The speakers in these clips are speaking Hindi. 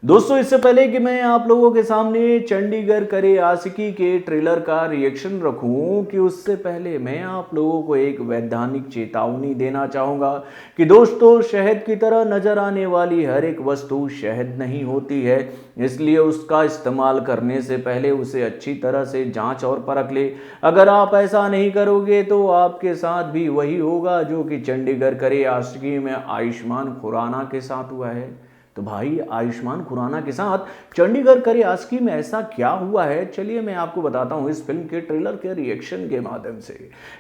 दोस्तों इससे पहले कि मैं आप लोगों के सामने चंडीगढ़ करे आशिकी के ट्रेलर का रिएक्शन रखूं कि उससे पहले मैं आप लोगों को एक वैधानिक चेतावनी देना चाहूँगा कि दोस्तों शहद की तरह नज़र आने वाली हर एक वस्तु शहद नहीं होती है। इसलिए उसका इस्तेमाल करने से पहले उसे अच्छी तरह से जांच और परख ले। अगर आप ऐसा नहीं करोगे तो आपके साथ भी वही होगा जो कि चंडीगढ़ करे आशिकी में आयुष्मान खुराना के साथ हुआ है। तो भाई आयुष्मान खुराना के साथ चंडीगढ़ करे आशिकी में ऐसा क्या हुआ है, चलिए मैं आपको बताता हूं इस फिल्म के ट्रेलर के रिएक्शन के माध्यम से।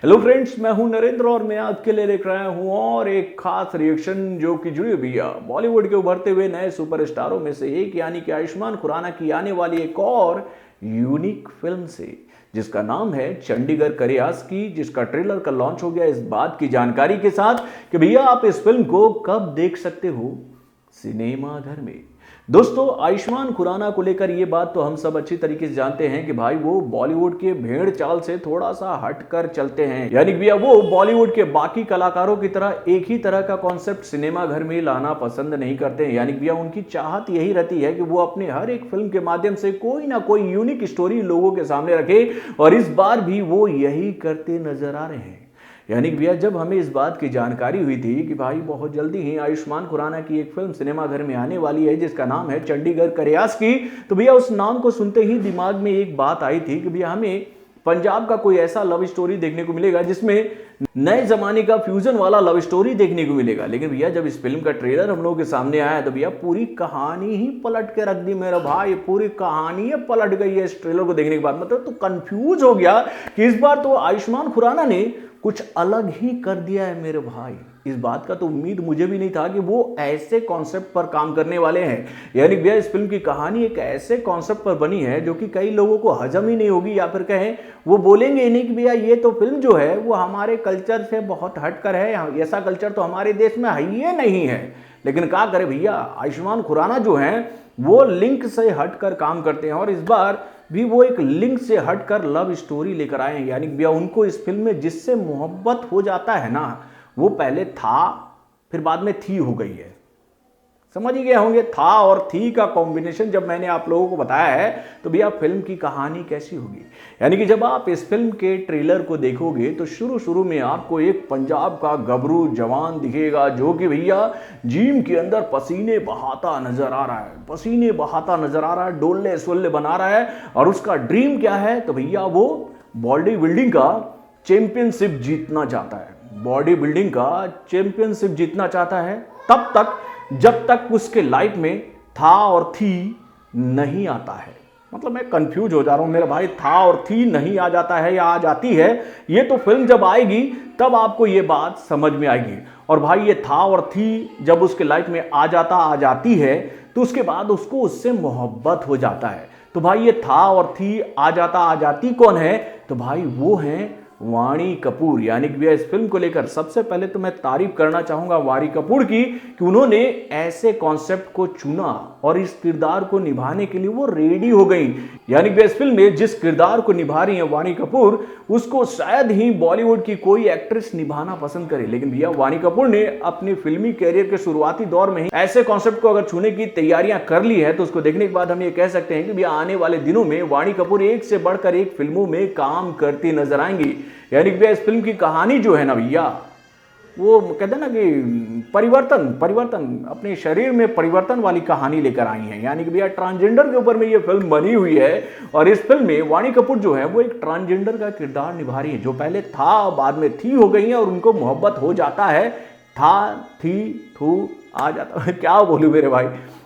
हेलो फ्रेंड्स, मैं हूं नरेंद्र और मैं आपके लिए लेकर आया हूं और एक खास रिएक्शन जो कि जुड़ी हुई है बॉलीवुड के उभरते हुए नए सुपरस्टारों में से एक यानी कि आयुष्मान खुराना की आने वाली एक और यूनिक फिल्म से, जिसका नाम है चंडीगढ़ करे आशिकी, जिसका ट्रेलर का लॉन्च हो गया इस बात की जानकारी के साथ कि भैया आप इस फिल्म को कब देख सकते हो सिनेमा घर में। दोस्तों आयुष्मान खुराना को लेकर ये बात तो हम सब अच्छी तरीके से जानते हैं कि भाई वो बॉलीवुड के भेड़ चाल से थोड़ा सा हटकर चलते हैं, यानी भैया वो बॉलीवुड के बाकी कलाकारों की तरह एक ही तरह का कॉन्सेप्ट सिनेमा घर में लाना पसंद नहीं करते हैं। यानी भैया उनकी चाहत यही रहती है कि वो अपने हर एक फिल्म के माध्यम से कोई ना कोई यूनिक स्टोरी लोगों के सामने रखे और इस बार भी वो यही करते नजर आ रहे हैं। यानी भैया जब हमें इस बात की जानकारी हुई थी कि भाई बहुत जल्दी ही आयुष्मान खुराना की एक फिल्म सिनेमा घर में आने वाली है जिसका नाम है चंडीगढ़ करे आशिकी, तो भैया उस नाम को सुनते ही दिमाग में एक बात आई थी कि भैया हमें पंजाब का कोई ऐसा लव स्टोरी देखने को मिलेगा जिसमें नए जमाने का फ्यूजन वाला लव स्टोरी देखने को मिलेगा। लेकिन भैया जब इस फिल्म का ट्रेलर हम लोगों के सामने आया तो भैया पूरी कहानी ही पलट के रख दी मेरा भाई, पूरी कहानी ही पलट गई है इस ट्रेलर को देखने के बाद। मतलब तो कंफ्यूज हो गया कि इस बार तो आयुष्मान खुराना ने कुछ अलग ही कर दिया है मेरे भाई। इस बात का तो उम्मीद मुझे भी नहीं था कि वो ऐसे कॉन्सेप्ट पर काम करने वाले हैं। यानी भैया इस फिल्म की कहानी एक ऐसे कॉन्सेप्ट पर बनी है जो कि कई लोगों को हजम ही नहीं होगी, या फिर कहें वो बोलेंगे नहीं कि भैया ये तो फिल्म जो है वो हमारे कल्चर से बहुत हटकर है, ऐसा कल्चर तो हमारे देश में है ही नहीं है। लेकिन क्या करे भैया, आयुष्मान खुराना जो है वो लिंक से हटकर काम करते हैं और इस बार भी वो एक लिंक से हटकर लव स्टोरी लेकर आए हैं। यानी भैया उनको इस फिल्म में जिससे मोहब्बत हो जाता है ना, वो पहले था फिर बाद में थी हो गई है। समझ ही गए होंगे, था और थी का कॉम्बिनेशन जब मैंने आप लोगों को बताया है तो भैया फिल्म की कहानी कैसी होगी। यानी कि जब आप इस फिल्म के ट्रेलर को देखोगे तो शुरू में आपको एक पंजाब का गबरू जवान दिखेगा जो कि भैया जिम के अंदर पसीने बहाता नजर आ रहा है, पसीने बहाता नजर आ रहा है, डोले सोले बना रहा है और उसका ड्रीम क्या है तो भैया वो बॉडी बिल्डिंग का चैंपियनशिप जीतना चाहता है। बॉडी बिल्डिंग का चैंपियनशिप जीतना चाहता है तब तक जब तक उसके लाइफ में था और थी नहीं आता है। मतलब मैं कंफ्यूज हो जा रहा हूं मेरा भाई, था और थी नहीं आ जाता है या आ जाती है, ये तो फिल्म जब आएगी तब आपको ये बात समझ में आएगी। और भाई ये था और थी जब उसके लाइफ में आ जाती है तो उसके बाद उसको उससे मोहब्बत हो जाता है। तो भाई ये था और थी आ जाती कौन है तो भाई वो है वाणी कपूर। यानी कि भैया इस फिल्म को लेकर सबसे पहले तो मैं तारीफ करना चाहूंगा वाणी कपूर की कि उन्होंने ऐसे कॉन्सेप्ट को चुना और इस किरदार को निभाने के लिए वो रेडी हो गई। यानी कि इस फिल्म में जिस किरदार को निभा रही है वाणी कपूर उसको शायद ही बॉलीवुड की कोई एक्ट्रेस निभाना पसंद करे। लेकिन भैया वाणी कपूर ने अपनी फिल्मी कैरियर के शुरुआती दौर में ही ऐसे कॉन्सेप्ट को अगर छूने की तैयारियां कर ली है तो उसको देखने के बाद हम ये कह सकते हैं कि भैया आने वाले दिनों में वाणी कपूर एक से बढ़कर एक फिल्मों में काम करती नजर आएंगी। यानी कि इस फिल्म की कहानी जो है ना भैया वो कहते हैं ना कि परिवर्तन अपने शरीर में परिवर्तन वाली कहानी लेकर आई है। यानी कि भैया ट्रांसजेंडर के ऊपर में ये फिल्म बनी हुई है और इस फिल्म में वाणी कपूर जो है वो एक ट्रांसजेंडर का किरदार निभा रही है जो पहले था बाद में थी हो गई है और उनको मोहब्बत हो जाता है। था थी थू आ जाता है, क्या बोलूं मेरे भाई।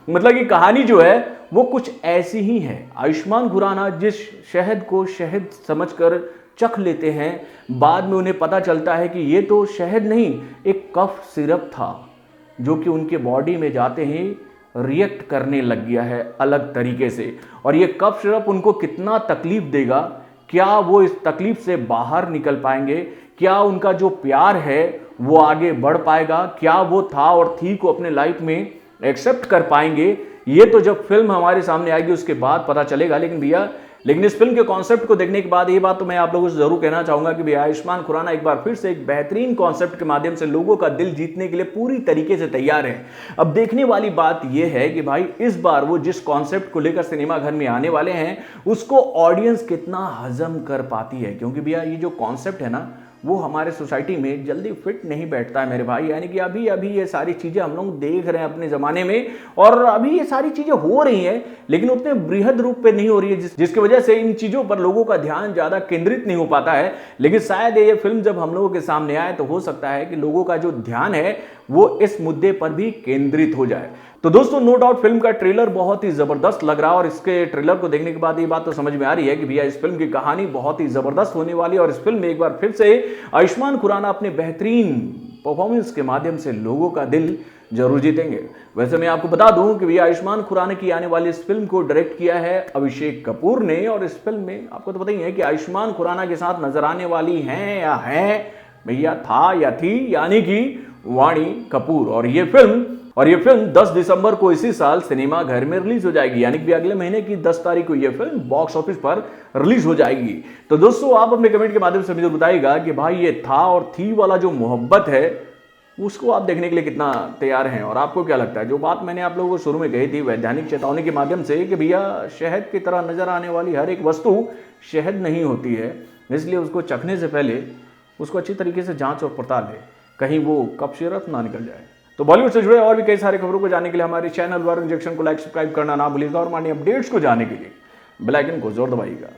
मतलब कि कहानी जो है वो कुछ ऐसी ही है। आयुष्मान खुराना जिस शहद को शहद समझकर चख लेते हैं, बाद में उन्हें पता चलता है कि ये तो शहद नहीं एक कफ सिरप था जो कि उनके बॉडी में जाते ही रिएक्ट करने लग गया है अलग तरीके से। और ये कफ सिरप उनको कितना तकलीफ देगा, क्या वो इस तकलीफ से बाहर निकल पाएंगे, क्या उनका जो प्यार है वो आगे बढ़ पाएगा, क्या वो था और थी को अपने लाइफ में एक्सेप्ट कर पाएंगे, ये तो जब फिल्म हमारे सामने आएगी उसके बाद पता चलेगा। लेकिन भैया लेकिन इस फिल्म के कॉन्सेप्ट को देखने के बाद ये बात तो मैं आप लोगों से जरूर कहना चाहूंगा कि भैया आयुष्मान खुराना एक बार फिर से एक बेहतरीन कॉन्सेप्ट के माध्यम से लोगों का दिल जीतने के लिए पूरी तरीके से तैयार है। अब देखने वाली बात यह है कि भाई इस बार वो जिस कॉन्सेप्ट को लेकर सिनेमा घर में आने वाले हैं उसको ऑडियंस कितना हजम कर पाती है, क्योंकि भैया ये जो कॉन्सेप्ट है ना वो हमारे सोसाइटी में जल्दी फिट नहीं बैठता है मेरे भाई। यानी कि अभी अभी ये सारी चीज़ें हम लोग देख रहे हैं अपने ज़माने में, और अभी ये सारी चीज़ें हो रही हैं लेकिन उतने बृहद रूप पे नहीं हो रही है, जिसकी वजह से इन चीज़ों पर लोगों का ध्यान ज़्यादा केंद्रित नहीं हो पाता है। लेकिन शायद ये फिल्म जब हम लोगों के सामने आए तो हो सकता है कि लोगों का जो ध्यान है वो इस मुद्दे पर भी केंद्रित हो जाए। तो दोस्तों नो डाउट फिल्म का ट्रेलर बहुत ही जबरदस्त लग रहा है, और इसके ट्रेलर को देखने के बाद ये बात तो समझ में आ रही है कि भैया इस फिल्म की कहानी बहुत ही जबरदस्त होने वाली है, और इस फिल्म में एक बार फिर से आयुष्मान खुराना अपने बेहतरीन परफॉर्मेंस के माध्यम से लोगों का दिल जरूर जीतेंगे। वैसे मैं आपको बता दूं कि भैया आयुष्मान खुराना की आने वाली इस फिल्म को डायरेक्ट किया है अभिषेक कपूर ने, और इस फिल्म में आपको तो पता ही है कि आयुष्मान खुराना के साथ नजर आने वाली हैं या हैं भैया था या थी, यानी कि वाणी कपूर। और ये फिल्म 10 दिसंबर को इसी साल सिनेमा घर में रिलीज हो जाएगी, यानी कि अगले महीने की 10 तारीख को ये फिल्म बॉक्स ऑफिस पर रिलीज हो जाएगी। तो दोस्तों आप अपने कमेंट के माध्यम से मुझे बताइएगा कि भाई ये था और थी वाला जो मोहब्बत है उसको आप देखने के लिए कितना तैयार हैं, और आपको क्या लगता है। जो बात मैंने आप लोगों को शुरू में कही थी वैज्ञानिक चेतावनी के माध्यम से कि भैया शहद की तरह नजर आने वाली हर एक वस्तु शहद नहीं होती है, इसलिए उसको चखने से पहले उसको अच्छी तरीके से जांच और पड़ताल है, कहीं वो कप सिरप ना निकल जाए। तो बॉलीवुड से जुड़े और भी कई सारे खबरों को जानने के लिए हमारे चैनल वार इंजेक्शन को लाइक सब्सक्राइब करना ना भूलिएगा, और मानी अपडेट्स को जानने के लिए बेल आइकन को जोर दबाइएगा।